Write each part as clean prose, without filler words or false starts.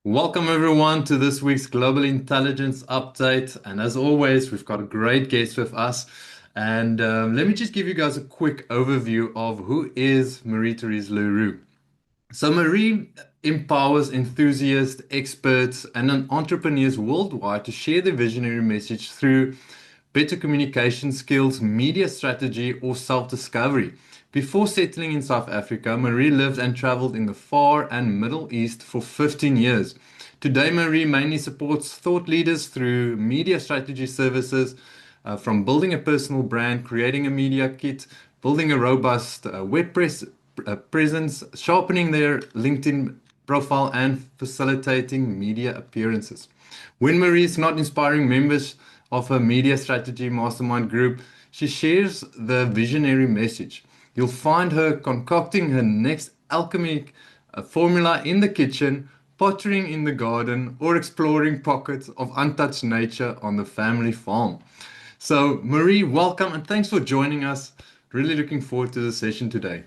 Welcome, everyone, to this week's Global Intelligence Update. And as always, we've got a great guest with us. And let me just give you guys a quick overview of who is Marie-Therese Le Roux. So, Marie empowers enthusiasts, experts, and entrepreneurs worldwide to share their visionary message through better communication skills, media strategy, or self-discovery. Before settling in South Africa, Marie lived and traveled in the Far and Middle East for 15 years. Today, Marie mainly supports thought leaders through media strategy services, from building a personal brand, creating a media kit, building a robust presence, sharpening their LinkedIn profile, and facilitating media appearances. When Marie is not inspiring members of her media strategy mastermind group, she shares the visionary message. You'll find her concocting her next alchemic formula in the kitchen, pottering in the garden, or exploring pockets of untouched nature on the family farm. So, Marie, welcome and thanks for joining us. Really looking forward to the session today.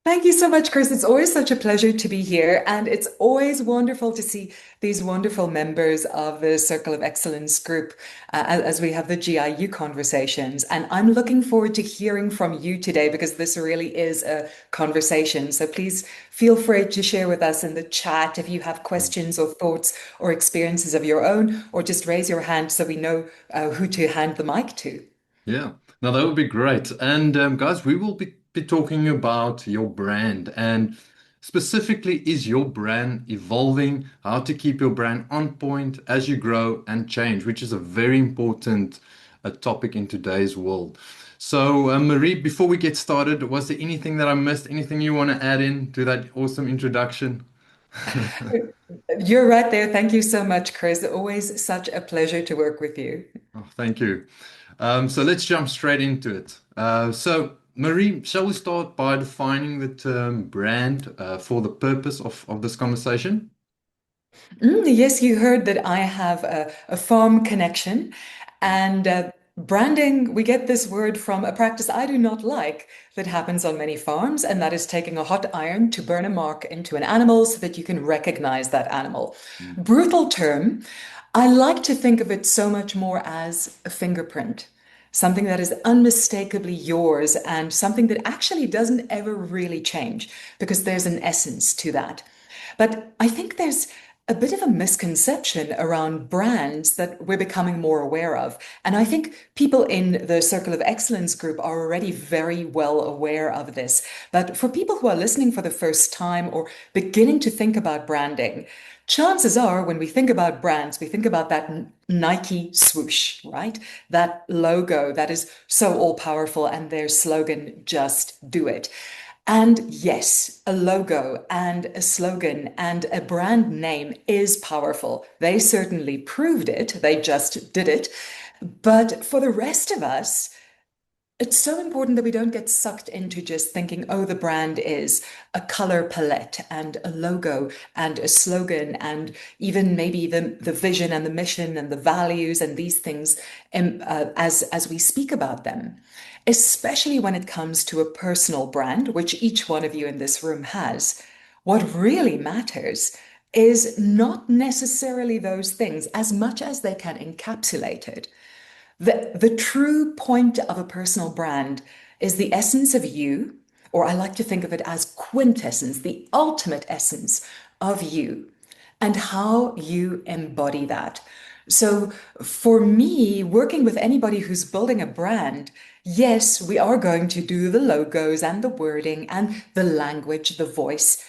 Thank you so much, Chris. It's always such a pleasure to be here, and it's always wonderful to see these wonderful members of the Circle of Excellence group as we have the GIU conversations. And I'm looking forward to hearing from you today because this really is a conversation. So please feel free to share with us in the chat if you have questions or thoughts or experiences of your own, or just raise your hand so we know who to hand the mic to. Yeah, now that would be great. And guys, we will be talking about your brand and specifically, is your brand evolving? How to keep your brand on point as you grow and change, which is a very important topic in today's world. So, Marie, before we get started, was there anything that I missed? Anything you want to add in to that awesome introduction? You're right there. Thank you so much, Chris. Always such a pleasure to work with you. Oh, thank you. So let's jump straight into it. Marie, shall we start by defining the term brand for the purpose of this conversation? Yes, you heard that I have a farm connection. And branding, we get this word from a practice I do not like that happens on many farms, and that is taking a hot iron to burn a mark into an animal so that you can recognize that animal. Mm. Brutal term. I like to think of it so much more as a fingerprint, something that is unmistakably yours and something that actually doesn't ever really change because there's an essence to that. But I think there's a bit of a misconception around brands that we're becoming more aware of. And I think people in the Circle of Excellence group are already very well aware of this. But for people who are listening for the first time or beginning to think about branding, chances are when we think about brands, we think about that Nike swoosh, right? That logo that is so all powerful and their slogan, just do it. And yes, a logo and a slogan and a brand name is powerful. They certainly proved it, they just did it. But for the rest of us, it's so important that we don't get sucked into just thinking, oh, the brand is a color palette and a logo and a slogan and even maybe the vision and the mission and the values and these things as we speak about them, especially when it comes to a personal brand, which each one of you in this room has. What really matters is not necessarily those things as much as they can encapsulate it. The true point of a personal brand is the essence of you, or I like to think of it as quintessence, the ultimate essence of you, and how you embody that. So for me, working with anybody who's building a brand, yes, we are going to do the logos and the wording and the language, the voice.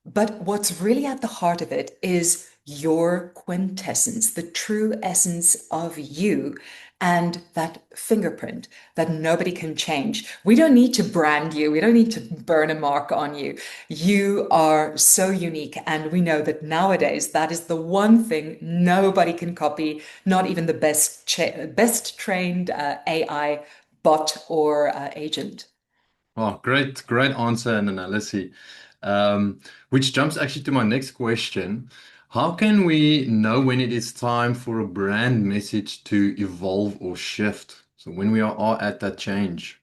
But what's really at the heart of it is your quintessence, the true essence of you, and that fingerprint that nobody can change. We don't need to brand you. We don't need to burn a mark on you. You are so unique. And we know that nowadays that is the one thing nobody can copy, not even the best trained AI bot or agent. Oh, great answer and analysis. Which jumps actually to my next question. How can we know when it is time for a brand message to evolve or shift? So when we are at that change.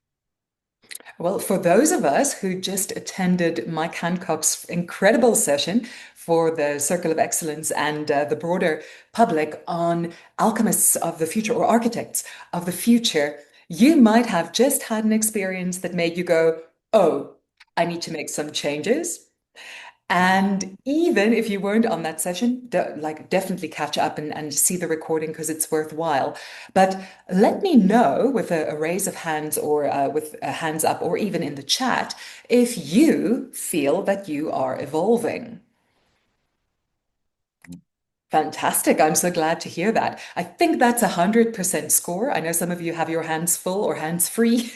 Well, for those of us who just attended Mike Hancock's incredible session for the Circle of Excellence and the broader public on alchemists of the future or architects of the future, you might have just had an experience that made you go, oh, I need to make some changes. And even if you weren't on that session, definitely catch up and see the recording because it's worthwhile. But let me know with a raise of hands or with hands up or even in the chat if you feel that you are evolving. Fantastic. I'm so glad to hear that. I think that's 100% score. I know some of you have your hands full or hands free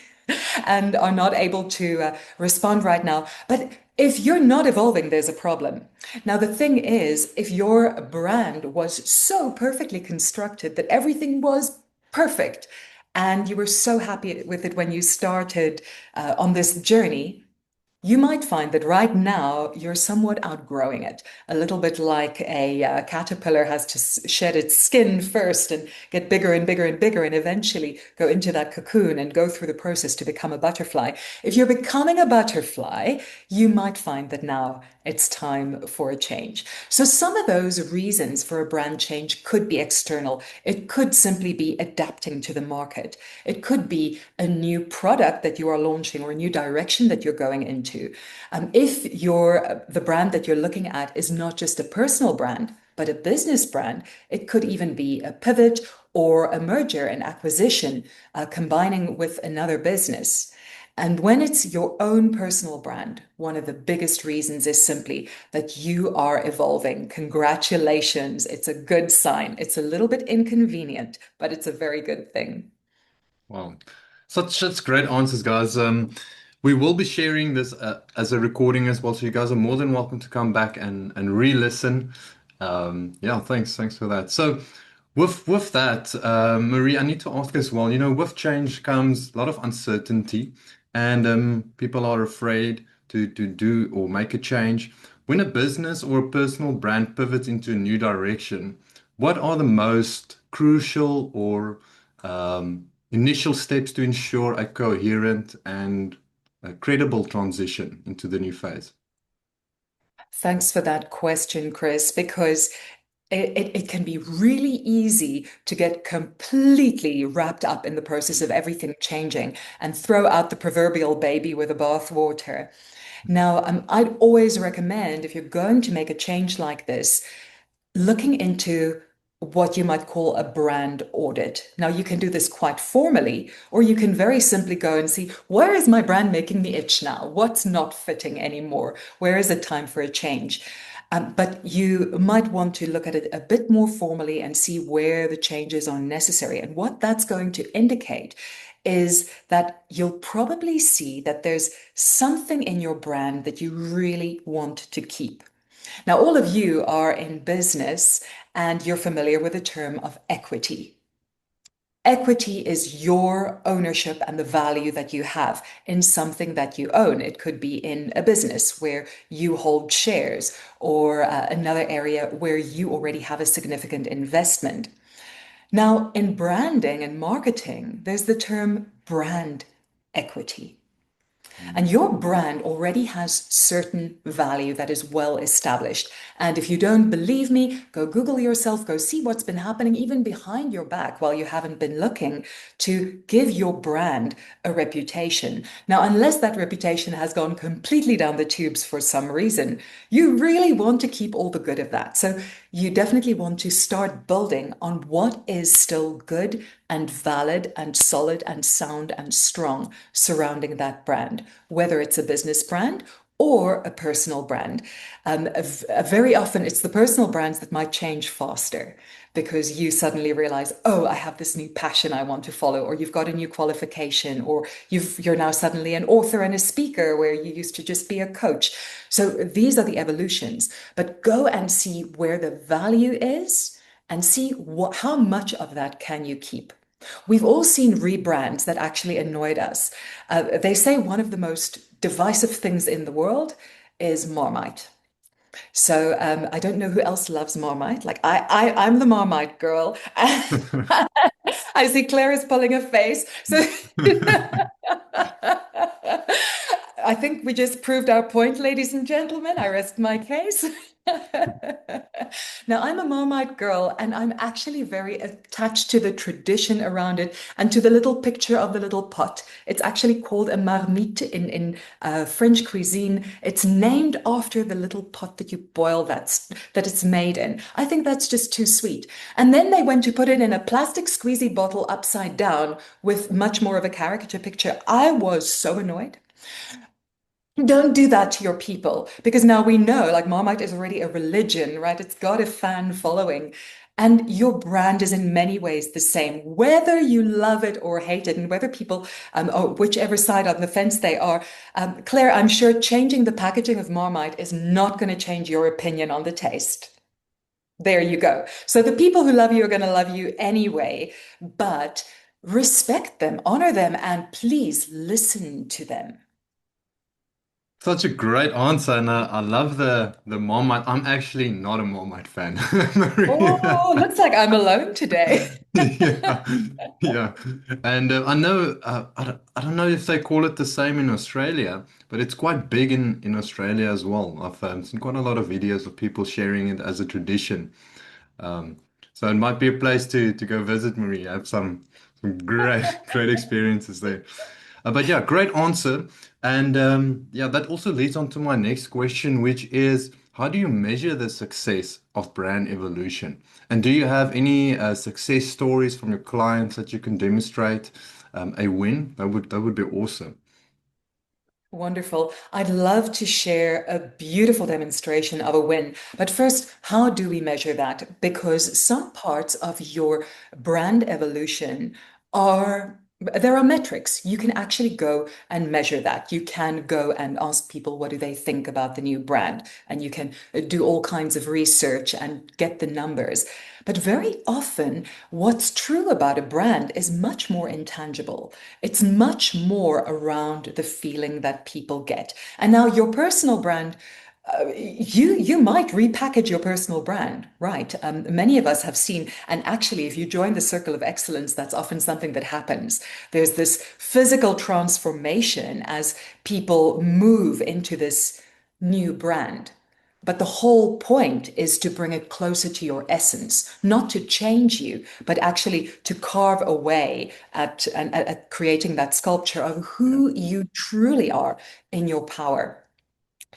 and are not able to respond right now. But if you're not evolving, there's a problem. Now, the thing is, if your brand was so perfectly constructed that everything was perfect and you were so happy with it when you started on this journey, you might find that right now you're somewhat outgrowing it, a little bit like a caterpillar has to shed its skin first and get bigger and bigger and bigger, and eventually go into that cocoon and go through the process to become a butterfly. If you're becoming a butterfly, you might find that now it's time for a change. So, some of those reasons for a brand change could be external. It could simply be adapting to the market. It could be a new product that you are launching or a new direction that you're going into. If the brand that you're looking at is not just a personal brand, but a business brand, it could even be a pivot or a merger, an acquisition, combining with another business. And when it's your own personal brand, one of the biggest reasons is simply that you are evolving. Congratulations. It's a good sign. It's a little bit inconvenient, but it's a very good thing. Wow. Such great answers, guys. We will be sharing this as a recording as well, so you guys are more than welcome to come back and re-listen. Yeah, thanks for that. So, with that, Marie, I need to ask as well. With change comes a lot of uncertainty, and people are afraid to do or make a change. When a business or a personal brand pivots into a new direction, what are the most crucial or initial steps to ensure a coherent and a credible transition into the new phase? Thanks for that question, Chris, because it can be really easy to get completely wrapped up in the process of everything changing and throw out the proverbial baby with the bathwater. Now, I'd always recommend if you're going to make a change like this, looking into what you might call a brand audit. Now, you can do this quite formally, or you can very simply go and see where is my brand making me itch now? What's not fitting anymore? Where is it time for a change? But you might want to look at it a bit more formally and see where the changes are necessary. And what that's going to indicate is that you'll probably see that there's something in your brand that you really want to keep. Now, all of you are in business and you're familiar with the term of equity. Equity is your ownership and the value that you have in something that you own. It could be in a business where you hold shares or another area where you already have a significant investment. Now, in branding and marketing, there's the term brand equity. And your brand already has certain value that is well established. And if you don't believe me, go Google yourself, go see what's been happening even behind your back while you haven't been looking to give your brand a reputation. Now, unless that reputation has gone completely down the tubes for some reason, you really want to keep all the good of that. So you definitely want to start building on what is still good and valid and solid and sound and strong surrounding that brand, whether it's a business brand or a personal brand. Very often it's the personal brands that might change faster because you suddenly realize, oh, I have this new passion I want to follow, or you've got a new qualification, or you're now suddenly an author and a speaker where you used to just be a coach. So these are the evolutions. But go and see where the value is and see how much of that can you keep. We've all seen rebrands that actually annoyed us. They say one of the most divisive things in the world is Marmite. So I don't know who else loves Marmite. Like I'm the Marmite girl. I see Claire is pulling a face. So I think we just proved our point, ladies and gentlemen. I rest my case. Now, I'm a Marmite girl, and I'm actually very attached to the tradition around it and to the little picture of the little pot. It's actually called a marmite in French cuisine. It's named after the little pot that you boil that it's made in. I think that's just too sweet. And then they went to put it in a plastic squeezy bottle upside down with much more of a caricature picture. I was so annoyed. Don't do that to your people because now we know like Marmite is already a religion, right? It's got a fan following. And your brand is in many ways the same, whether you love it or hate it, and whether people, or whichever side on the fence they are. Claire, I'm sure changing the packaging of Marmite is not going to change your opinion on the taste. There you go. So the people who love you are going to love you anyway, but respect them, honor them, and please listen to them. Such a great answer, and I love the Marmite. I'm actually not a Marmite fan, Marie. Oh, looks like I'm alone today. Yeah, yeah. And I know I don't know if they call it the same in Australia, but it's quite big in Australia as well. I've seen quite a lot of videos of people sharing it as a tradition. Um, so it might be a place to go visit, Marie. I have some great great experiences there. But yeah, great answer. And yeah, that also leads on to my next question, which is how do you measure the success of brand evolution? And do you have any success stories from your clients that you can demonstrate a win? That would be awesome. Wonderful. I'd love to share a beautiful demonstration of a win. But first, how do we measure that? Because some parts of your brand evolution there are metrics. You can actually go and measure that. You can go and ask people what do they think about the new brand, and you can do all kinds of research and get the numbers. But very often, what's true about a brand is much more intangible. It's much more around the feeling that people get. And now your personal brand, you might repackage your personal brand, right? Many of us have seen, and actually, if you join the circle of excellence, that's often something that happens. There's this physical transformation as people move into this new brand. But the whole point is to bring it closer to your essence, not to change you, but actually to carve away at creating that sculpture of Yeah. who you truly are in your power.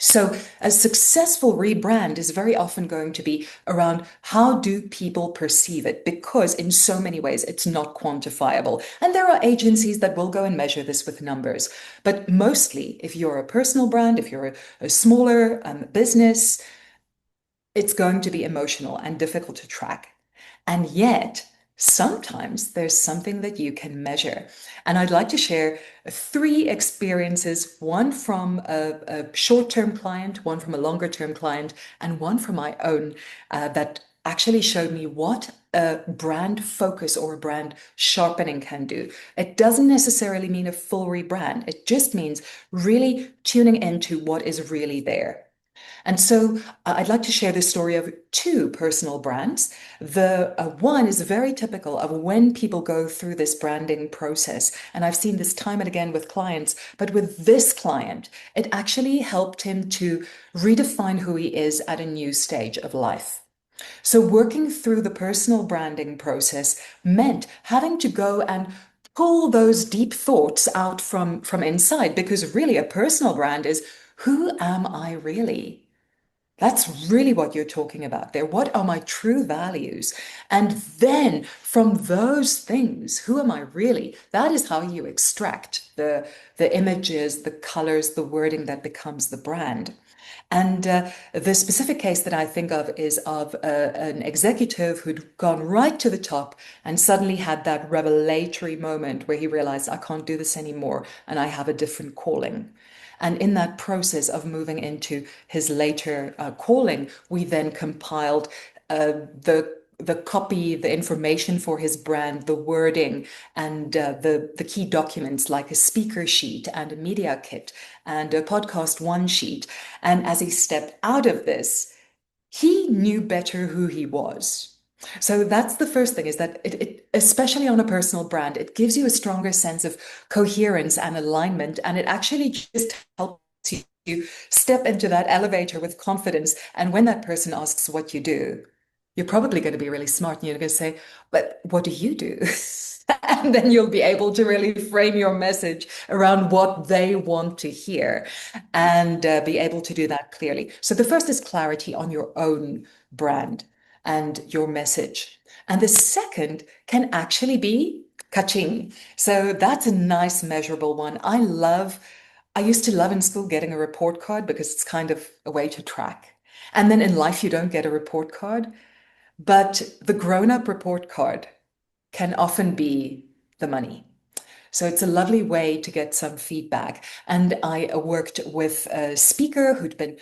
So, a successful rebrand is very often going to be around how do people perceive it? Because in so many ways, it's not quantifiable. And there are agencies that will go and measure this with numbers. But mostly, if you're a personal brand, if you're a smaller business, it's going to be emotional and difficult to track. And yet, sometimes there's something that you can measure. And I'd like to share three experiences, one from a short-term client, one from a longer-term client, and one from my own that actually showed me what a brand focus or a brand sharpening can do. It doesn't necessarily mean a full rebrand. It just means really tuning into what is really there. And so I'd like to share the story of two personal brands. The one is very typical of when people go through this branding process. And I've seen this time and again with clients, but with this client, it actually helped him to redefine who he is at a new stage of life. So working through the personal branding process meant having to go and pull those deep thoughts out from inside, because really a personal brand is who am I really? That's really what you're talking about there. What are my true values? And then from those things, who am I really? That is how you extract the images, the colors, the wording that becomes the brand. And the specific case that I think of is of an executive who'd gone right to the top and suddenly had that revelatory moment where he realized, I can't do this anymore and I have a different calling. And in that process of moving into his later calling, we then compiled the copy, the information for his brand, the wording, and the key documents like a speaker sheet and a media kit and a podcast one sheet. And as he stepped out of this, he knew better who he was. So that's the first thing is that especially on a personal brand, it gives you a stronger sense of coherence and alignment. And it actually just helps you step into that elevator with confidence. And when that person asks what you do, you're probably going to be really smart and you're going to say, but what do you do? And then you'll be able to really frame your message around what they want to hear and be able to do that clearly. So the first is clarity on your own brand and your message. And the second can actually be kaching. So that's a nice measurable one. I used to love in school getting a report card because it's kind of a way to track. And then in life, you don't get a report card, but the grown-up report card can often be the money. So it's a lovely way to get some feedback. And I worked with a speaker who'd been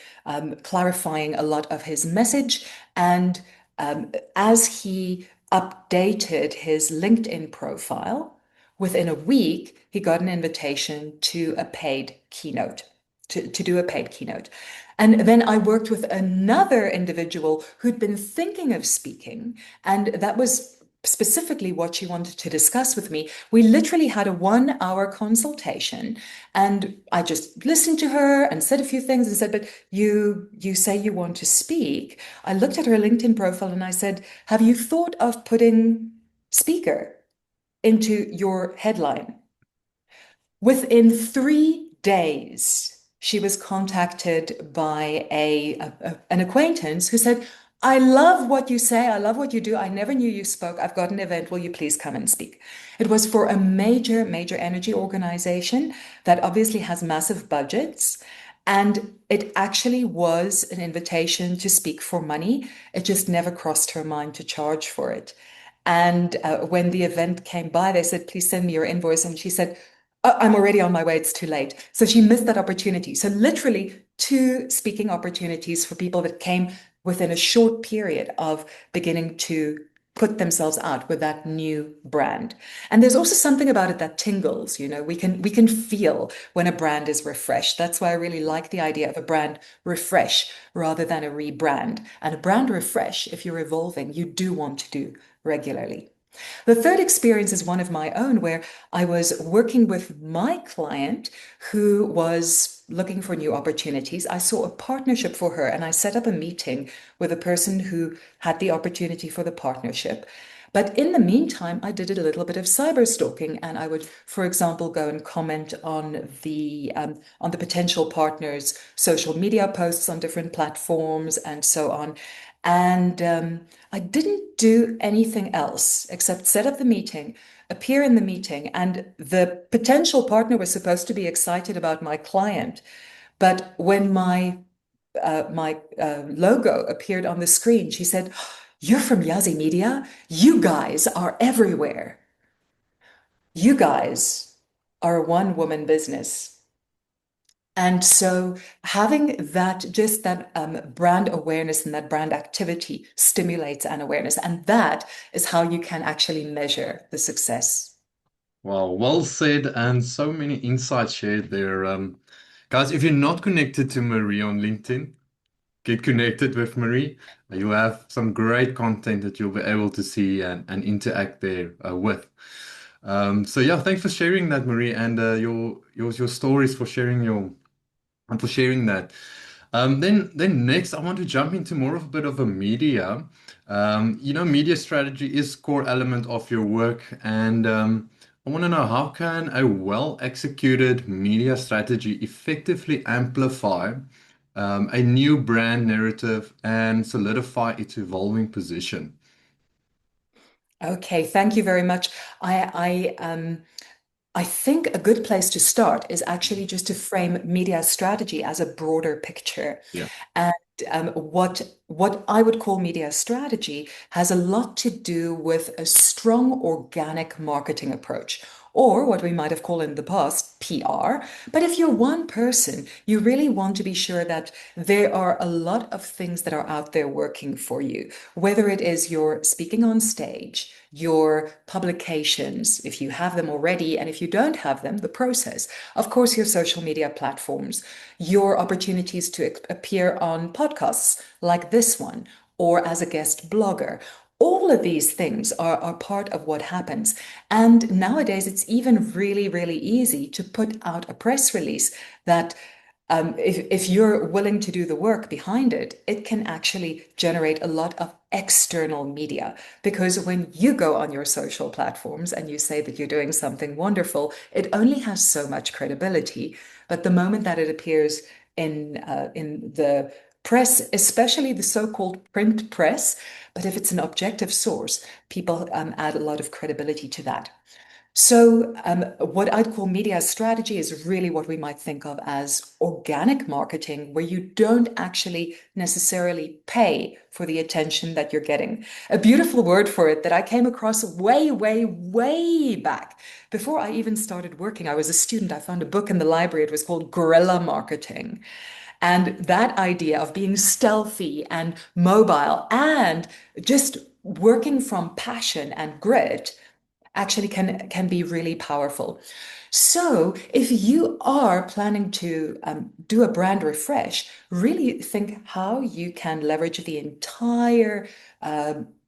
clarifying a lot of his message. And as he updated his LinkedIn profile, within a week, he got an invitation to a paid keynote, to do a paid keynote. And then I worked with another individual who'd been thinking of speaking, and that was specifically what she wanted to discuss with me. We literally had a 1 hour consultation, and I just listened to her and said a few things and said, but you say you want to speak. I looked at her LinkedIn profile and I said, have you thought of putting speaker into your headline? Within 3 days, she was contacted by an acquaintance who said, I love what you say. I love what you do. I never knew you spoke. I've got an event. Will you please come and speak? It was for a major, major energy organization that obviously has massive budgets. And it actually was an invitation to speak for money. It just never crossed her mind to charge for it. And when the event came by, they said, please send me your invoice. And she said, oh, I'm already on my way. It's too late. So she missed that opportunity. So literally two speaking opportunities for people that came within a short period of beginning to put themselves out with that new brand. And there's also something about it that tingles, we can feel when a brand is refreshed. That's why I really like the idea of a brand refresh rather than a rebrand. And a brand refresh, if you're evolving, you do want to do regularly. The third experience is one of my own, where I was working with my client who was looking for new opportunities. I saw a partnership for her and I set up a meeting with a person who had the opportunity for the partnership. But in the meantime, I did a little bit of cyber stalking, and I would, for example, go and comment on the potential partners' social media posts on different platforms and so on. And I didn't do anything else except set up the meeting, appear in the meeting, and the potential partner was supposed to be excited about my client. But when my logo appeared on the screen, she said, "You're from Yazzie Media? You guys are everywhere. You guys are a one-woman business." And so having just that brand awareness and that brand activity stimulates an awareness. And that is how you can actually measure the success. Wow, well said, and so many insights shared there. Guys, if you're not connected to Marie on LinkedIn, get connected with Marie. You'll have some great content that you'll be able to see and interact there with. So yeah, thanks for sharing that, Marie, and your stories for sharing that. Then next, I want to jump into more of a bit of a media. Media strategy is core element of your work, and I want to know how can a well-executed media strategy effectively amplify a new brand narrative and solidify its evolving position. Okay, thank you very much. I think a good place to start is actually just to frame media strategy as a broader picture. Yeah. And what I would call media strategy has a lot to do with a strong organic marketing approach, or what we might have called in the past PR. But if you're one person, you really want to be sure that there are a lot of things that are out there working for you, whether it is your speaking on stage, your publications, if you have them already, and if you don't have them, the process. Of course, your social media platforms, your opportunities to appear on podcasts like this one, or as a guest blogger, All of these things are part of what happens. And nowadays, it's even really, really easy to put out a press release that if you're willing to do the work behind it, it can actually generate a lot of external media. Because when you go on your social platforms and you say that you're doing something wonderful, it only has so much credibility. But the moment that it appears in the press, especially the so-called print press, but if it's an objective source, people add a lot of credibility to that. So, what I'd call media strategy is really what we might think of as organic marketing, where you don't actually necessarily pay for the attention that you're getting. A beautiful word for it that I came across way, way, way back. Before I even started working, I was a student. I found a book in the library. It was called Guerrilla Marketing. And that idea of being stealthy and mobile and just working from passion and grit actually can be really powerful. So if you are planning to do a brand refresh, really think how you can leverage the entire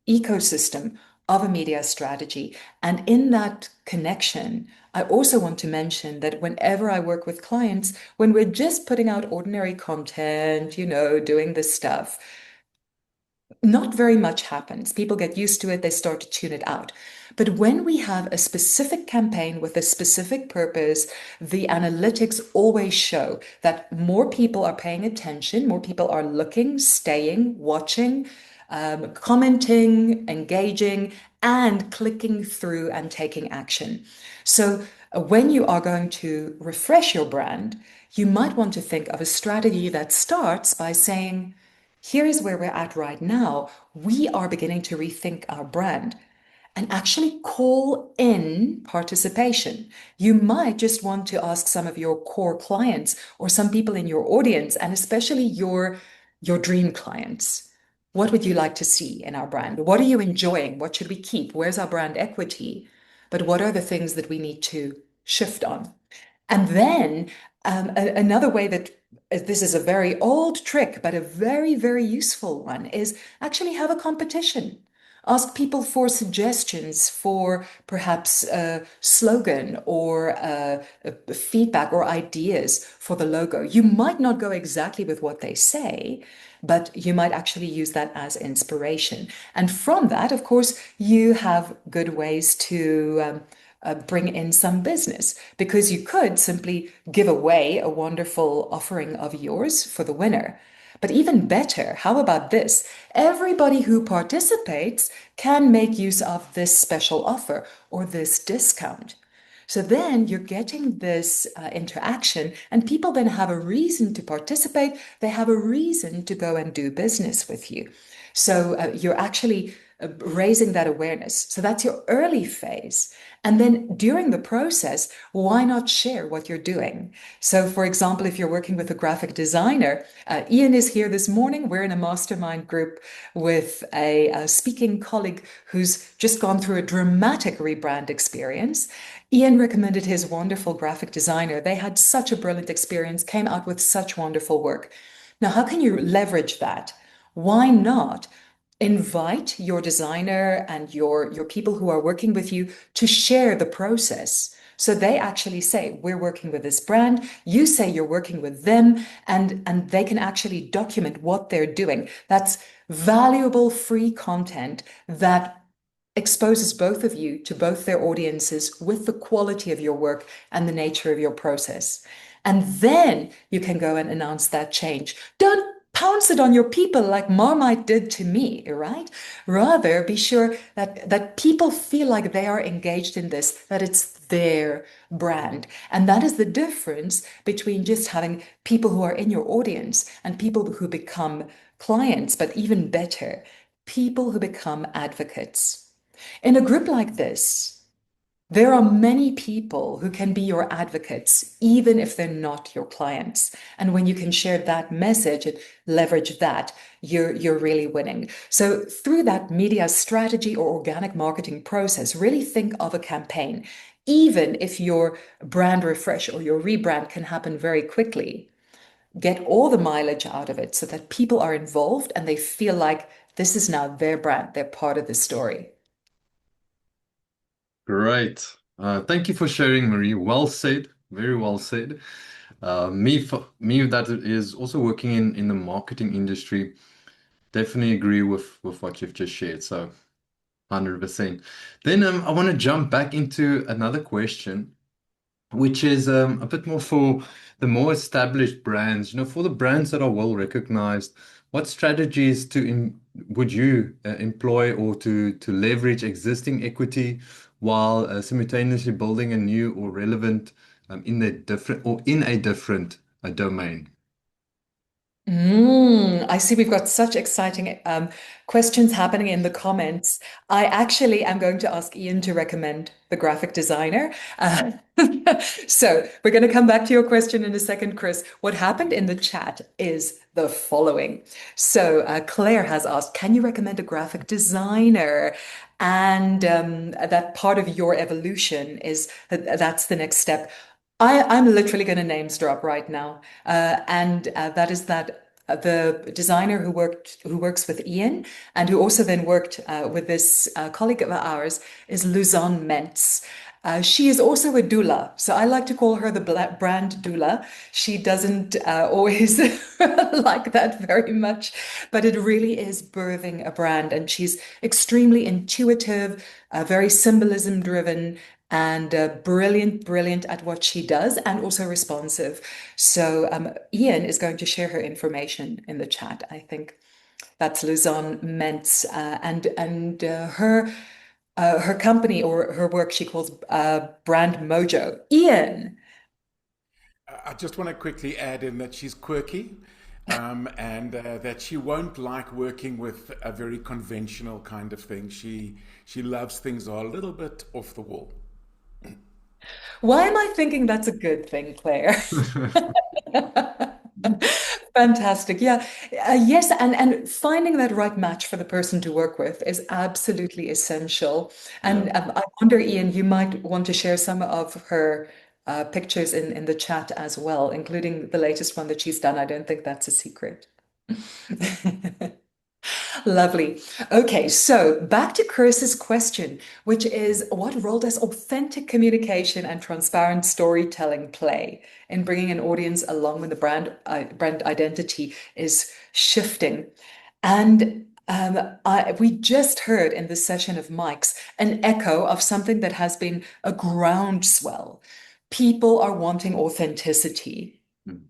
ecosystem of a media strategy. And in that connection, I also want to mention that whenever I work with clients, when we're just putting out ordinary content, doing this stuff, not very much happens. People get used to it, they start to tune it out. But when we have a specific campaign with a specific purpose, the analytics always show that more people are paying attention, more people are looking, staying, watching, commenting, engaging, and clicking through and taking action. So when you are going to refresh your brand, you might want to think of a strategy that starts by saying, here is where we're at right now. We are beginning to rethink our brand and actually call in participation. You might just want to ask some of your core clients or some people in your audience, and especially your dream clients. What would you like to see in our brand? What are you enjoying? What should we keep? Where's our brand equity? But what are the things that we need to shift on? And then another way that this is a very old trick, but a very, very useful one is actually have a competition. Ask people for suggestions for perhaps a slogan or feedback or ideas for the logo. You might not go exactly with what they say, but you might actually use that as inspiration. And from that, of course, you have good ways to bring in some business because you could simply give away a wonderful offering of yours for the winner. But even better, how about this? Everybody who participates can make use of this special offer or this discount. So then you're getting this interaction, and people then have a reason to participate. They have a reason to go and do business with you. So you're actually raising that awareness. So that's your early phase. And then during the process, why not share what you're doing? So, for example, if you're working with a graphic designer, Ian is here this morning. We're in a mastermind group with a speaking colleague who's just gone through a dramatic rebrand experience. Ian recommended his wonderful graphic designer. They had such a brilliant experience, came out with such wonderful work. Now, how can you leverage that? Why not invite your designer and your people who are working with you to share the process? So they actually say, we're working with this brand. You say you're working with them, and they can actually document what they're doing. That's valuable free content that exposes both of you to both their audiences with the quality of your work and the nature of your process. And then you can go and announce that change. Don't pounce it on your people like Marmite did to me, right? Rather, be sure that people feel like they are engaged in this, that it's their brand. And that is the difference between just having people who are in your audience and people who become clients, but even better, people who become advocates. In a group like this, there are many people who can be your advocates, even if they're not your clients. And when you can share that message and leverage that, you're really winning. So through that media strategy or organic marketing process, really think of a campaign. Even if your brand refresh or your rebrand can happen very quickly, get all the mileage out of it so that people are involved and they feel like this is now their brand, they're part of the story. Great. Thank you for sharing, Marie. Well said. Very well said. Me that is also working in the marketing industry, definitely agree with what you've just shared. So 100%. Then I want to jump back into another question, which is a bit more for the more established brands. For the brands that are well recognized, what strategies would you employ or to leverage existing equity while simultaneously building a new or relevant in a different domain? I see we've got such exciting questions happening in the comments. I actually am going to ask Ian to recommend the graphic designer. So we're going to come back to your question in a second, Chris. What happened in the chat is the following. So Claire has asked, can you recommend a graphic designer? And that part of your evolution is that's the next step. I'm literally going to names drop right now, and that is that the designer who works with Ian and who also then worked with this colleague of ours is Luzon Mentz. She is also a doula, so I like to call her the brand doula. She doesn't always like that very much, but it really is birthing a brand, and she's extremely intuitive, very symbolism driven, and brilliant at what she does and also responsive. So Ian is going to share her information in the chat. I think that's Luzon Mentz and her company or her work she calls Brand Mojo. Ian. I just want to quickly add in that she's quirky, and that she won't like working with a very conventional kind of thing. She loves things that are a little bit off the wall. Why am I thinking that's a good thing, Claire? Fantastic. Yeah. Yes. And finding that right match for the person to work with is absolutely essential. Yeah. And I wonder, Ian, you might want to share some of her pictures in the chat as well, including the latest one that she's done. I don't think that's a secret. Lovely. Okay, so back to Chris's question, which is what role does authentic communication and transparent storytelling play in bringing an audience along when the brand identity is shifting? And we just heard in this session of Mike's an echo of something that has been a groundswell. People are wanting authenticity. Mm.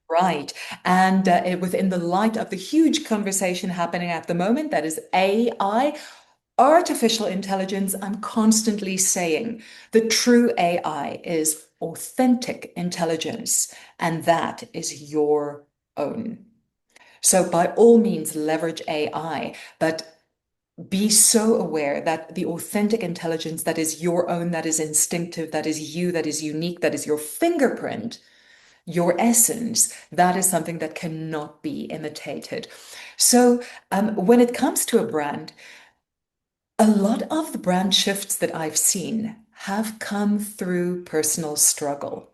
Right. And within the light of the huge conversation happening at the moment, that is AI, artificial intelligence, I'm constantly saying the true AI is authentic intelligence, and that is your own. So by all means, leverage AI, but be so aware that the authentic intelligence that is your own, that is instinctive, that is you, that is unique, that is your fingerprint, your essence, that is something that cannot be imitated. So, when it comes to a brand, a lot of the brand shifts that I've seen have come through personal struggle.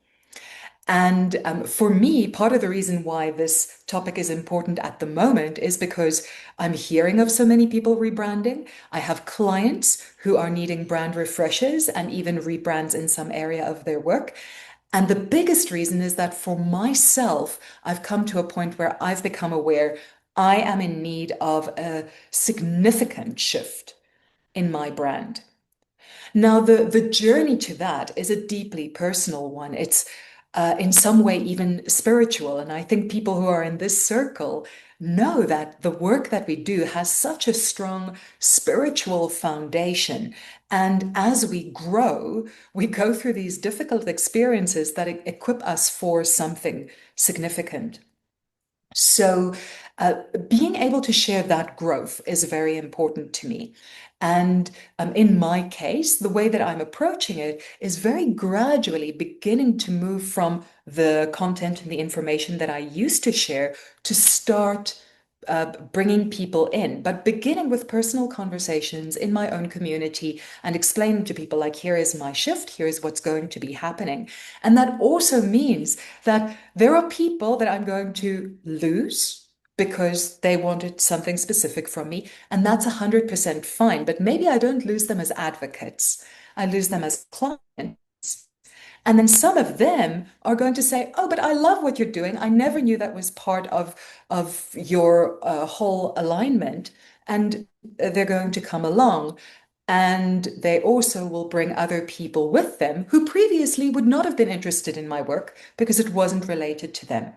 And for me, part of the reason why this topic is important at the moment is because I'm hearing of so many people rebranding. I have clients who are needing brand refreshes and even rebrands in some area of their work. And the biggest reason is that for myself, I've come to a point where I've become aware I am in need of a significant shift in my brand. Now, the journey to that is a deeply personal one. It's in some way even spiritual. And I think people who are in this circle know that the work that we do has such a strong spiritual foundation. And as we grow, we go through these difficult experiences that equip us for something significant. So, being able to share that growth is very important to me. And in my case, the way that I'm approaching it is very gradually beginning to move from the content and the information that I used to share to start bringing people in, but beginning with personal conversations in my own community and explaining to people, like, here is my shift, here is what's going to be happening. And that also means that there are people that I'm going to lose because they wanted something specific from me, and that's 100% fine. But maybe I don't lose them as advocates, I lose them as clients. And then some of them are going to say, "Oh, but I love what you're doing. I never knew that was part of your whole alignment." And they're going to come along. And they also will bring other people with them who previously would not have been interested in my work because it wasn't related to them.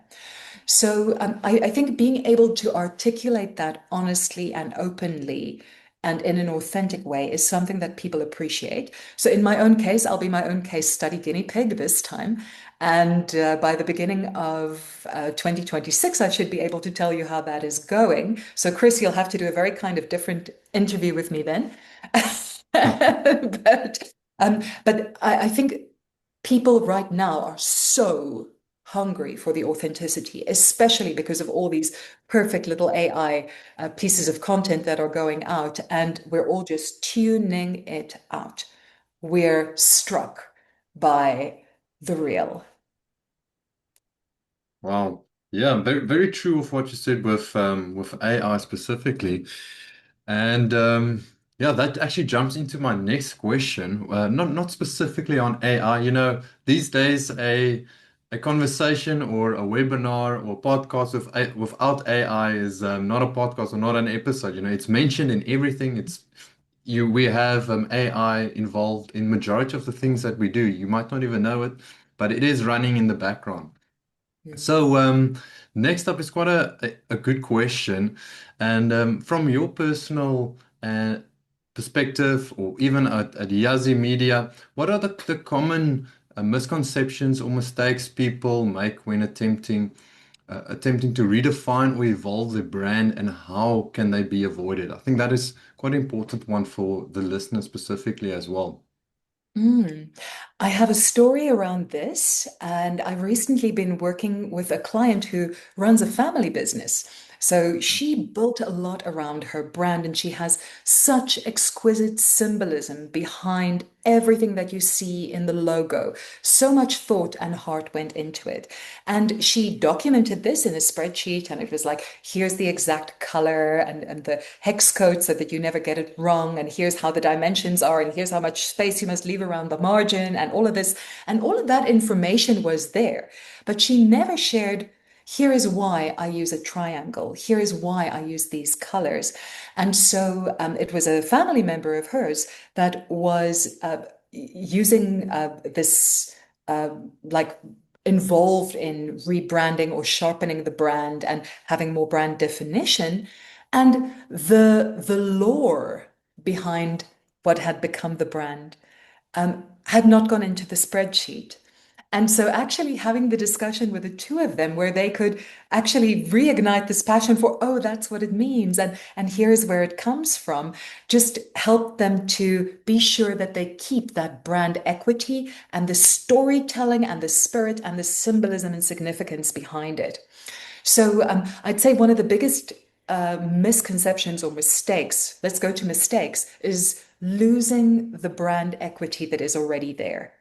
So I think being able to articulate that honestly and openly and in an authentic way is something that people appreciate. So in my own case, I'll be my own case study guinea pig this time. And by the beginning of 2026, I should be able to tell you how that is going. So Chris, you'll have to do a very kind of different interview with me then. But I think people right now are so hungry for the authenticity, especially because of all these perfect little AI pieces of content that are going out, and we're all just tuning it out. We're struck by the real. Wow. Yeah, very very true of what you said with AI specifically. And yeah, that actually jumps into my next question. Not specifically on AI. You know, these days a conversation or a webinar or podcast without AI is not a podcast or not an episode. You know, it's mentioned in everything. We have AI involved in majority of the things that we do. You might not even know it, but it is running in the background. Mm. So, next up is quite a good question. And from your personal perspective, or even at Yazi Media, what are the common misconceptions or mistakes people make when attempting to redefine or evolve their brand, and how can they be avoided? I think that is quite an important one for the listener specifically as well. Mm. I have a story around this, and I've recently been working with a client who runs a family business. So she built a lot around her brand, and she has such exquisite symbolism behind everything that you see in the logo. So much thought and heart went into it. And she documented this in a spreadsheet, and it was like, here's the exact color and the hex code so that you never get it wrong. And here's how the dimensions are, and here's how much space you must leave around the margin, and all of this. And all of that information was there. But she never shared, here is why I use a triangle. Here is why I use these colors. And so it was a family member of hers that was using this, like, involved in rebranding or sharpening the brand and having more brand definition. And the lore behind what had become the brand had not gone into the spreadsheet. And so, actually, having the discussion with the two of them, where they could actually reignite this passion for, oh, that's what it means, and here's where it comes from, just helped them to be sure that they keep that brand equity and the storytelling and the spirit and the symbolism and significance behind it. So, I'd say one of the biggest misconceptions or mistakes, let's go to mistakes, is losing the brand equity that is already there.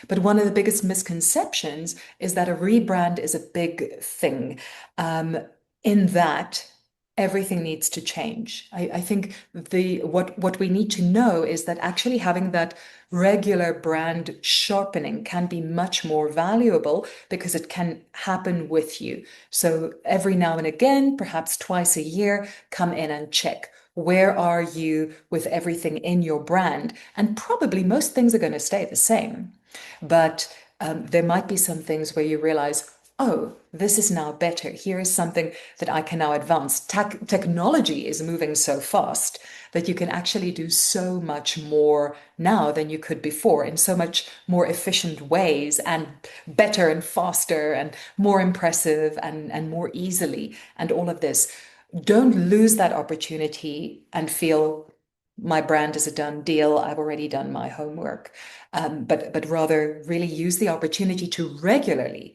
But one of the biggest misconceptions is that a rebrand is a big thing, um, in that everything needs to change. I think the what we need to know is that actually having that regular brand sharpening can be much more valuable because it can happen with you. So every now and again, perhaps twice a year, come in and check. Where are you with everything in your brand? And probably most things are going to stay the same. But there might be some things where you realize, oh, this is now better. Here is something that I can now advance. Technology is moving so fast that you can actually do so much more now than you could before in so much more efficient ways, and better and faster and more impressive and more easily, and all of this. Don't lose that opportunity and feel my brand is a done deal. I've already done my homework. But rather really use the opportunity to regularly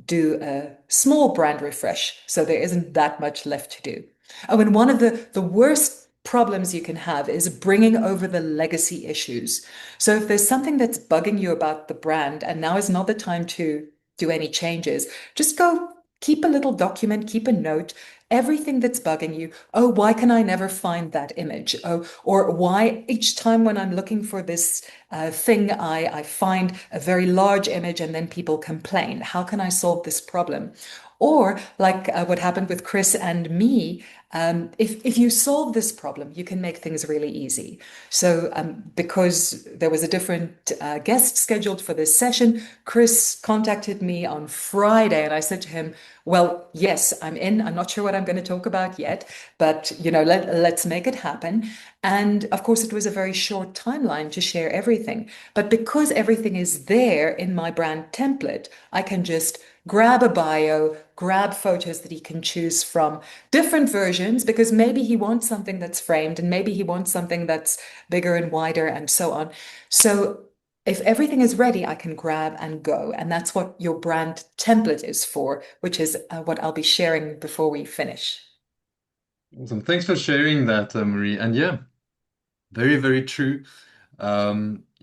do a small brand refresh. So there isn't that much left to do. Oh, and one of the worst problems you can have is bringing over the legacy issues. So if there's something that's bugging you about the brand, and now is not the time to do any changes, just go keep a little document, keep a note, everything that's bugging you. Oh, why can I never find that image? Oh, or why each time when I'm looking for this thing, I find a very large image and then people complain. How can I solve this problem? Or like what happened with Chris and me, if you solve this problem, you can make things really easy. So because there was a different guest scheduled for this session, Chris contacted me on Friday, and I said to him, "Well, yes, I'm in. I'm not sure what I'm going to talk about yet, but let's make it happen." And of course, it was a very short timeline to share everything. But because everything is there in my brand template, I can just grab a bio, grab photos that he can choose from, different versions, because maybe he wants something that's framed and maybe he wants something that's bigger and wider and so on. So if everything is ready, I can grab and go. And that's what your brand template is for, which is what I'll be sharing before we finish. Awesome. Thanks for sharing that, Marie. And yeah, very, very true.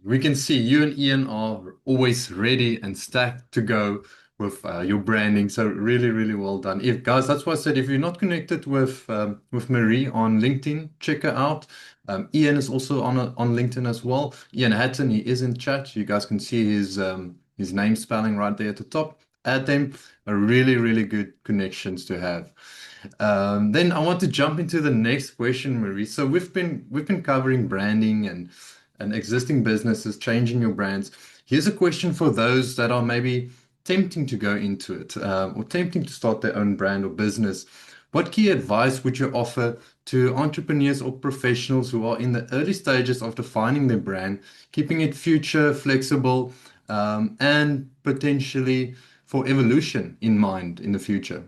We can see you and Ian are always ready and stacked to go with your branding. So really, really well done. If guys, that's why I said if you're not connected with Marie on LinkedIn, check her out. Ian is also on LinkedIn as well. Ian Hatton, he is in chat. You guys can see his name spelling right there at the top. Add them. Are really, really good connections to have. Then I want to jump into the next question, Marie. So we've been covering branding and existing businesses, changing your brands. Here's a question for those that are maybe tempting to go into it, or tempting to start their own brand or business. What key advice would you offer to entrepreneurs or professionals who are in the early stages of defining their brand, keeping it future flexible, and potentially for evolution in mind in the future?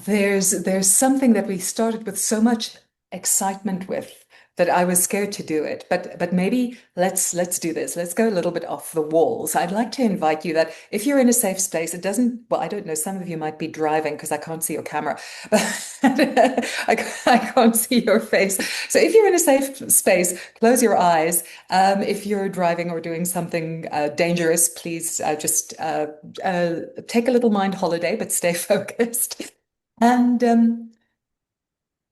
There's something that we started with so much excitement with that I was scared to do it. But maybe let's do this. Let's go a little bit off the walls. I'd like to invite you that if you're in a safe space, it doesn't, well, I don't know, some of you might be driving because I can't see your camera, but I can't see your face. So if you're in a safe space, close your eyes. If you're driving or doing something dangerous, please just take a little mind holiday, but stay focused. And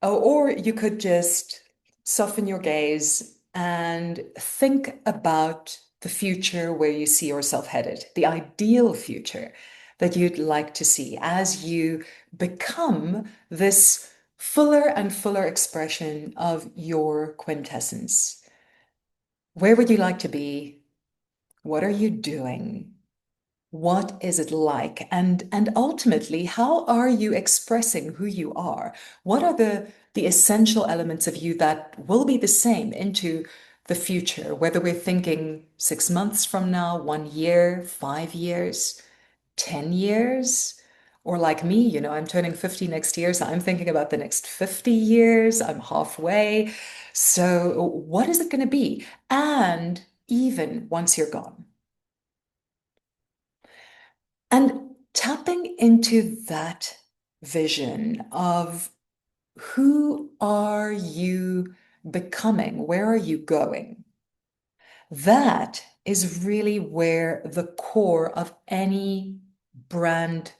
or you could just soften your gaze and think about the future where you see yourself headed, the ideal future that you'd like to see as you become this fuller and fuller expression of your quintessence. Where would you like to be? What are you doing? What is it like? And ultimately, how are you expressing who you are? What are the essential elements of you that will be the same into the future, whether we're thinking 6 months from now, 1 year, 5 years, 10 years? Or like me, I'm turning 50 next year, so I'm thinking about the next 50 years. I'm halfway. So what is it going to be? And even once you're gone. And tapping into that vision of who are you becoming? Where are you going? That is really where the core of any brand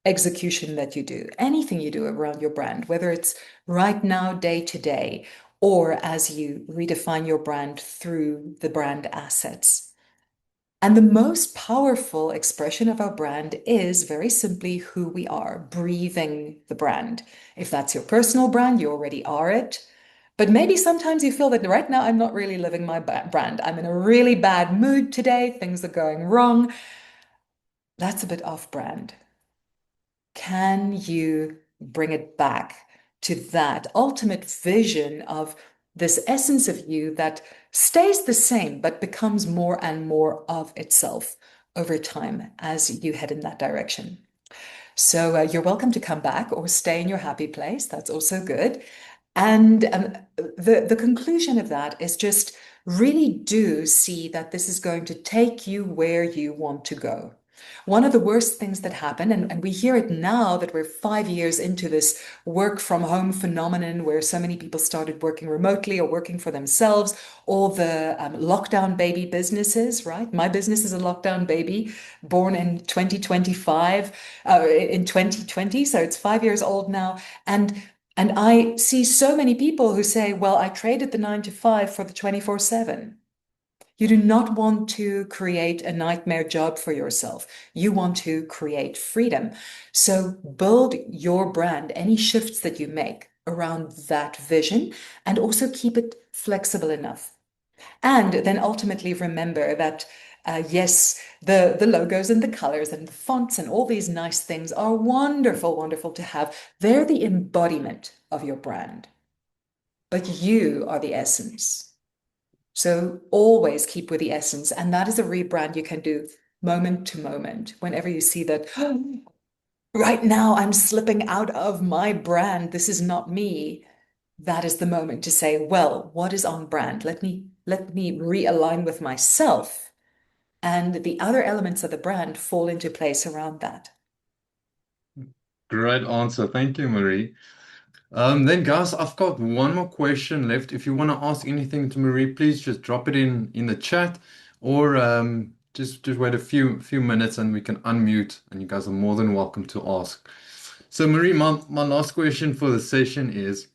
execution that you do, anything you do around your brand, whether it's right now, day to day, or as you redefine your brand through the brand assets. And the most powerful expression of our brand is very simply who we are, breathing the brand. If that's your personal brand, you already are it. But maybe sometimes you feel that right now I'm not really living my brand. I'm in a really bad mood today. Things are going wrong. That's a bit off brand. Can you bring it back to that ultimate vision of this essence of you that stays the same but becomes more and more of itself over time as you head in that direction? So you're welcome to come back or stay in your happy place. That's also good. And the conclusion of that is just really do see that this is going to take you where you want to go. One of the worst things that happen, and we hear it now that we're 5 years into this work from home phenomenon where so many people started working remotely or working for themselves, all the lockdown baby businesses, right? My business is a lockdown baby born in 2025, in 2020, so it's 5 years old now. And I see so many people who say, well, I traded the 9 to 5 for the 24/7. You do not want to create a nightmare job for yourself. You want to create freedom. So build your brand, any shifts that you make around that vision, and also keep it flexible enough. And then ultimately remember that, yes, the logos and the colors and the fonts and all these nice things are wonderful, wonderful to have. They're the embodiment of your brand, but you are the essence. So always keep with the essence. And that is a rebrand you can do moment to moment. Whenever you see that, "Oh, right now I'm slipping out of my brand, this is not me," that is the moment to say, well, what is on brand? Let me realign with myself. And the other elements of the brand fall into place around that. Great answer. Thank you, Marie. Then, guys, I've got one more question left. If you want to ask anything to Marie, please just drop it in the chat, or just wait a few minutes and we can unmute, and you guys are more than welcome to ask. So, Marie, my last question for the session is,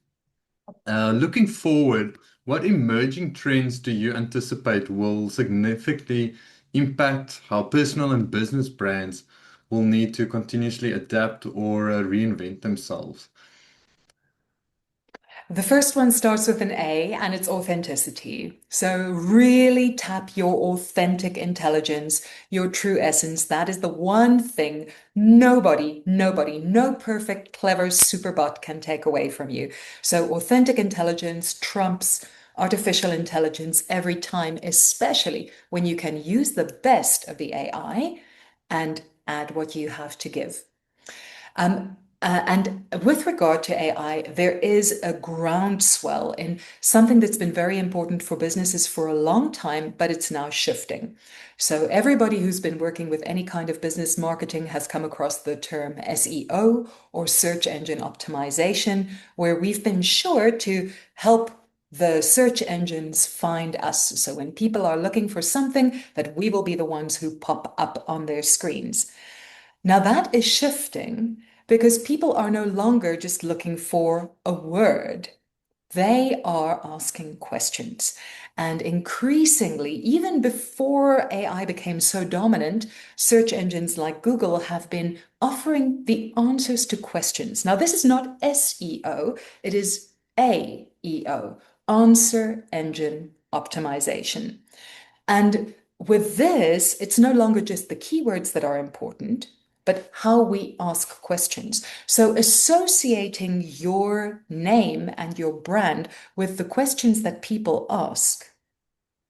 looking forward, what emerging trends do you anticipate will significantly impact how personal and business brands will need to continuously adapt or reinvent themselves? The first one starts with an A and it's authenticity. So really tap your authentic intelligence, your true essence. That is the one thing nobody, no perfect, clever superbot can take away from you. So authentic intelligence trumps artificial intelligence every time, especially when you can use the best of the AI and add what you have to give. And with regard to AI, there is a groundswell in something that's been very important for businesses for a long time, but it's now shifting. So everybody who's been working with any kind of business marketing has come across the term SEO or search engine optimization, where we've been sure to help the search engines find us. So when people are looking for something, that we will be the ones who pop up on their screens. Now that is shifting because people are no longer just looking for a word. They are asking questions. And increasingly, even before AI became so dominant, search engines like Google have been offering the answers to questions. Now, this is not SEO, it is AEO, Answer Engine Optimization. And with this, it's no longer just the keywords that are important, but how we ask questions. So associating your name and your brand with the questions that people ask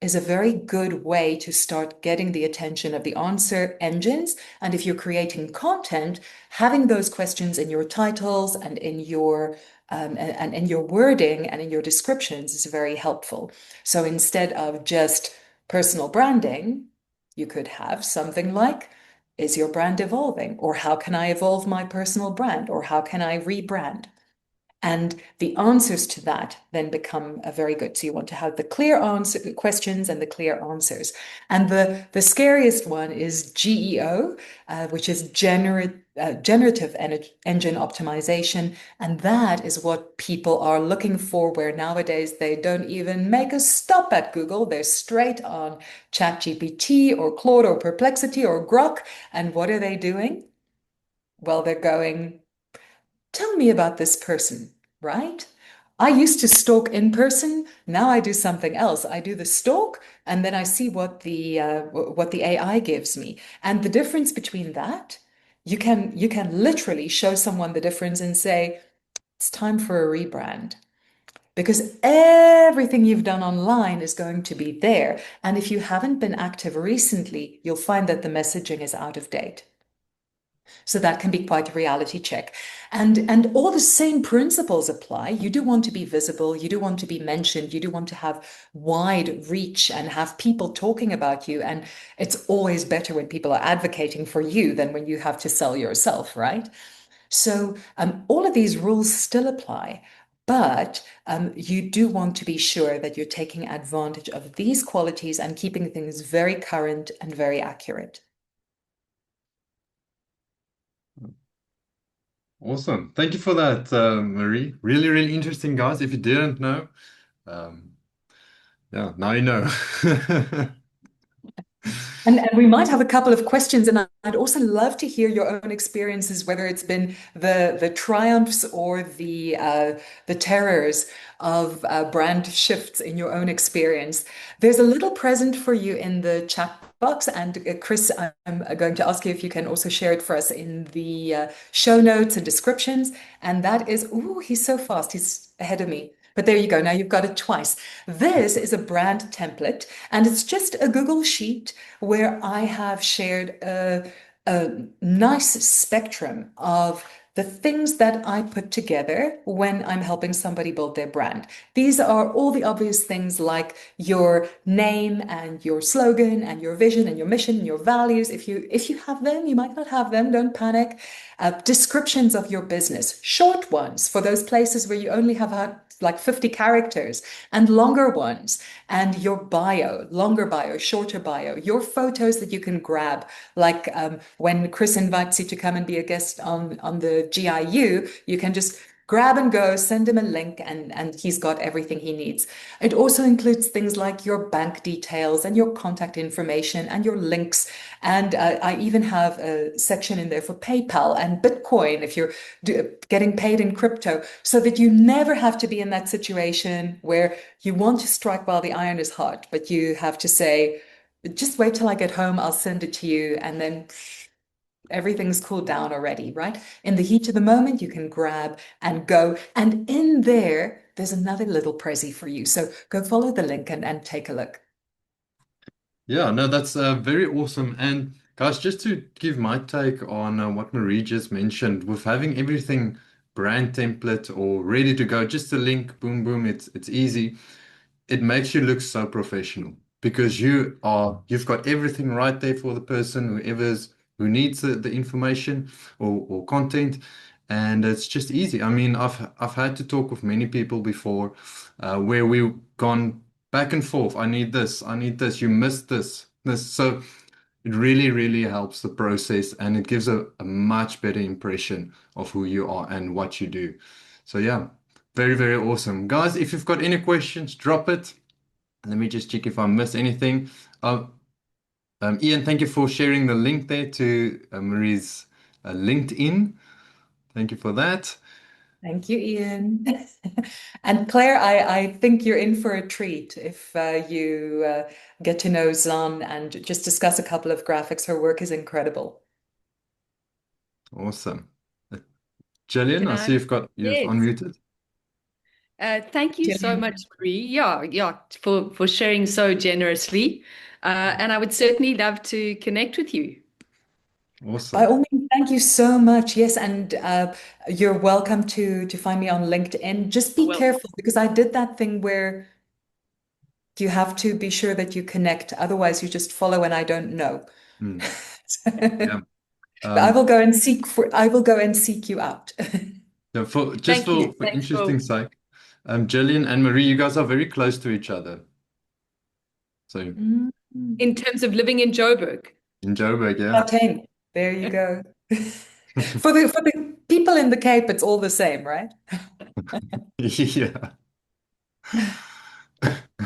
is a very good way to start getting the attention of the answer engines. And if you're creating content, having those questions in your titles and in your wording and in your descriptions is very helpful. So instead of just personal branding, you could have something like, is your brand evolving? Or how can I evolve my personal brand? Or how can I rebrand? And the answers to that then become very good. So you want to have the clear answer questions and the clear answers. And the scariest one is GEO, which is generative engine optimization. And that is what people are looking for, where nowadays they don't even make a stop at Google. They're straight on ChatGPT or Claude or Perplexity or Grok. And what are they doing? Well, they're going, tell me about this person, right? I used to stalk in person. Now I do something else. I do the stalk, and then I see what the AI gives me. And the difference between that, you can literally show someone the difference and say, it's time for a rebrand. Because everything you've done online is going to be there. And if you haven't been active recently, you'll find that the messaging is out of date. So that can be quite a reality check. And all the same principles apply. You do want to be visible, you do want to be mentioned, you do want to have wide reach and have people talking about you. And it's always better when people are advocating for you than when you have to sell yourself, right? So all of these rules still apply. But you do want to be sure that you're taking advantage of these qualities and keeping things very current and very accurate. Awesome. Thank you for that, Marie. Really, really interesting, guys. If you didn't know, um, yeah, now you know. And we might have a couple of questions, and I'd also love to hear your own experiences, whether it's been the triumphs or the terrors of brand shifts in your own experience. There's a little present for you in the chat box, and Chris, I'm going to ask you if you can also share it for us in the show notes and descriptions. And that is, ooh, he's so fast, he's ahead of me. But there you go. Now you've got it twice. This is a brand template, and it's just a Google sheet where I have shared a nice spectrum of the things that I put together when I'm helping somebody build their brand. These are all the obvious things like your name and your slogan and your vision and your mission and your values. If you have them, you might not have them, don't panic. Descriptions of your business, short ones for those places where you only have had like 50 characters, and longer ones, and your bio, longer bio, shorter bio, your photos that you can grab, like when Chris invites you to come and be a guest on the GIU, you can just grab and go, send him a link, and he's got everything he needs. It also includes things like your bank details and your contact information and your links. And I even have a section in there for PayPal and Bitcoin if you're getting paid in crypto, so that you never have to be in that situation where you want to strike while the iron is hot, but you have to say, just wait till I get home, I'll send it to you. And then everything's cooled down already, right? In the heat of the moment, you can grab and go. And in there, there's another little prezi for you. So go follow the link and take a look. Yeah, no, that's very awesome. And guys, just to give my take on what Marie just mentioned, with having everything brand template or ready to go, just a link, boom, boom, it's easy. It makes you look so professional because you've got everything right there for the person who needs the information or content, and it's just easy. I mean, I've had to talk with many people before where we've gone back and forth. I need this, you missed this. So it really, really helps the process, and it gives a much better impression of who you are and what you do. So yeah, very, very awesome. Guys, if you've got any questions, drop it. Let me just check if I missed anything. Uh, Ian, thank you for sharing the link there to Marie's LinkedIn. Thank you for that. Thank you, Ian. And Claire, I think you're in for a treat if you get to know Zan and just discuss a couple of graphics. Her work is incredible. Awesome. Jillian, Can I see I? you've Yes. unmuted. Thank you so Gillian, much, Marie. Yeah, for sharing so generously. And I would certainly love to connect with you. by Awesome. all means, thank you so much. Yes, and you're welcome to find me on LinkedIn. Just I be will. careful because I did that thing where you have to be sure that you connect. Otherwise, you just follow and I don't know. Hmm. Yeah. I Um, will go and I will go and seek you out. yeah, for just Thank you. for Thanks for interesting sake, Jillian and Marie, you guys are very close to each other. So Mm. in terms of living in Joburg. in Joburg, yeah. Gauteng. There you go. For the people in the Cape, it's all the same, right? Yeah.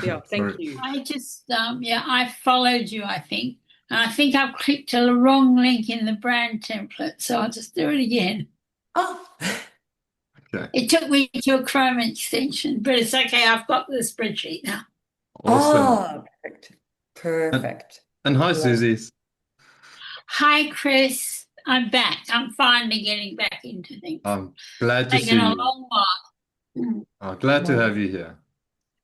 Yeah, thank Sorry. you. I just, yeah, I followed you, I think. And I think I've clicked a wrong link in the brand template. So I'll just do it again. Oh, Okay. It took me to a Chrome extension, but it's okay. I've got the spreadsheet now. Awesome. perfect. And, Perfect. and hi, Love. Susie. Hi, Chris. I'm back. I'm finally getting back into things. I'm glad to Taken see a you. long while. Glad to Well, have you here.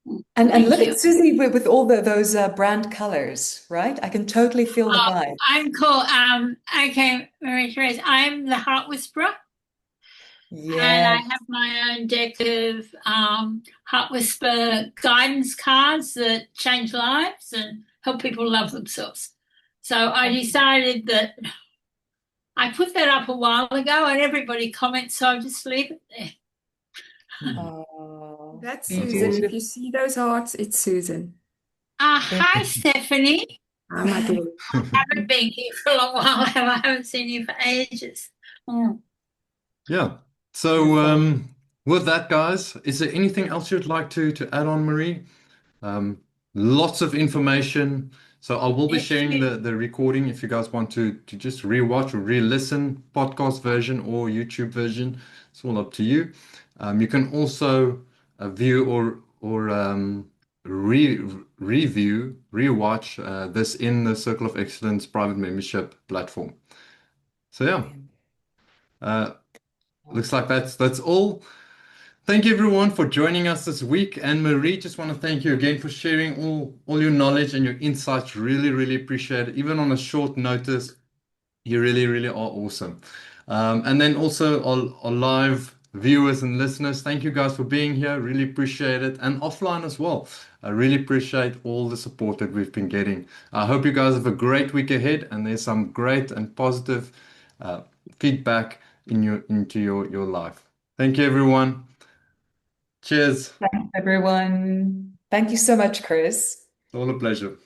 And Thank look you. at Susie with all those brand colors, right? I can totally feel the vibe. I'm called, okay, Marie Therese, I'm the Heart Whisperer, and Yeah. I have my own deck of Heart Whisper guidance cards that change lives and help people love themselves. So I decided that I put that up a while ago and everybody comments, so I'll just leave it there. Oh, That's That's Susan. If awesome. you see those hearts, it's Susan. Hi, Stephanie. Ah, my daughter. Haven't been here for a long while, have I? Haven't seen you for ages. Mm. Yeah. So beautiful. with that, guys, is there anything else you'd like to add on, Marie? Um, Lots of information. So I will be If sharing you, the recording if you guys want to just rewatch or re-listen, podcast version or YouTube version. It's all up to you. You can also view or review, rewatch this in the Circle of Excellence private membership platform. So yeah, Brilliant. uh, looks like that's all. Thank you everyone for joining us this week. And Marie, just want to thank you again for sharing all your knowledge and your insights. Really, really appreciate it. Even on a short notice, you really, really are awesome. And then also our live viewers and listeners, thank you guys for being here. Really appreciate it. And offline as well. I really appreciate all the support that we've been getting. I hope you guys have a great week ahead and there's some great and positive uh, feedback into your life. Thank you everyone. Cheers. Thanks, everyone. Thank you so much, Chris. All a pleasure.